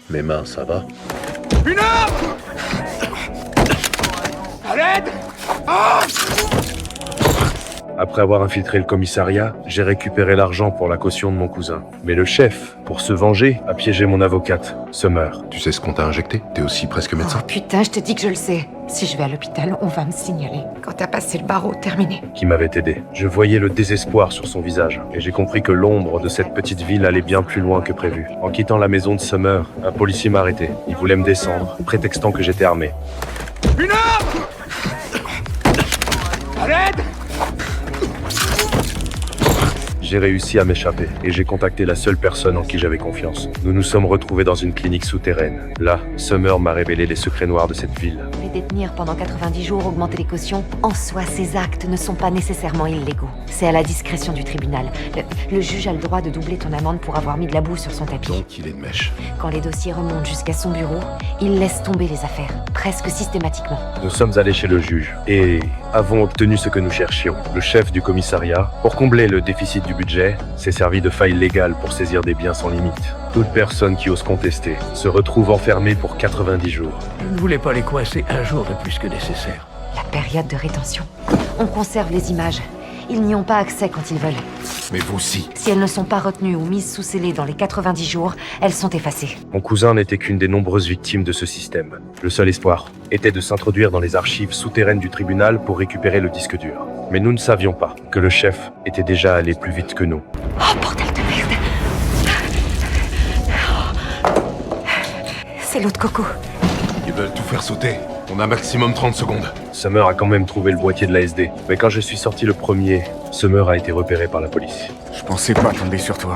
Mes mains, ça va? Une arme! À l'aide! Ah! Après avoir infiltré le commissariat, j'ai récupéré l'argent pour la caution de mon cousin. Mais le chef, pour se venger, a piégé mon avocate, Summer. Tu sais ce qu'on t'a injecté? T'es aussi presque médecin. Oh putain, je te dis que je le sais. Si je vais à l'hôpital, on va me signaler. Quand t'as passé le barreau, terminé. Qui m'avait aidé. Je voyais le désespoir sur son visage, et j'ai compris que l'ombre de cette petite ville allait bien plus loin que prévu. En quittant la maison de Summer, un policier m'a arrêté. Il voulait me descendre, prétextant que j'étais armé. Une arme! À l'aide! J'ai réussi à m'échapper, et j'ai contacté la seule personne en qui j'avais confiance. Nous nous sommes retrouvés dans une clinique souterraine. Là, Summer m'a révélé les secrets noirs de cette ville. Les détenir pendant 90 jours, augmenter les cautions. En soi, ces actes ne sont pas nécessairement illégaux. C'est à la discrétion du tribunal. Le juge a le droit de doubler ton amende pour avoir mis de la boue sur son tapis. Donc il est de mèche. Quand les dossiers remontent jusqu'à son bureau, il laisse tomber les affaires, presque systématiquement. Nous sommes allés chez le juge, et avons obtenu ce que nous cherchions. Le chef du commissariat, pour combler le déficit du budget, s'est servi de failles légales pour saisir des biens sans limite. Toute personne qui ose contester se retrouve enfermée pour 90 jours. Je ne voulais pas les coincer un jour de plus que nécessaire. La période de rétention. On conserve les images. Ils n'y ont pas accès quand ils veulent. Mais vous aussi. Si elles ne sont pas retenues ou mises sous scellé dans les 90 jours, elles sont effacées. Mon cousin n'était qu'une des nombreuses victimes de ce système. Le seul espoir était de s'introduire dans les archives souterraines du tribunal pour récupérer le disque dur. Mais nous ne savions pas que le chef était déjà allé plus vite que nous. Oh, bordel de merde! C'est l'autre coco. Ils veulent tout faire sauter. On a maximum 30 secondes. Summer a quand même trouvé le boîtier de l'ASD. Mais quand je suis sorti le premier, Summer a été repéré par la police. Je pensais pas tomber sur toi.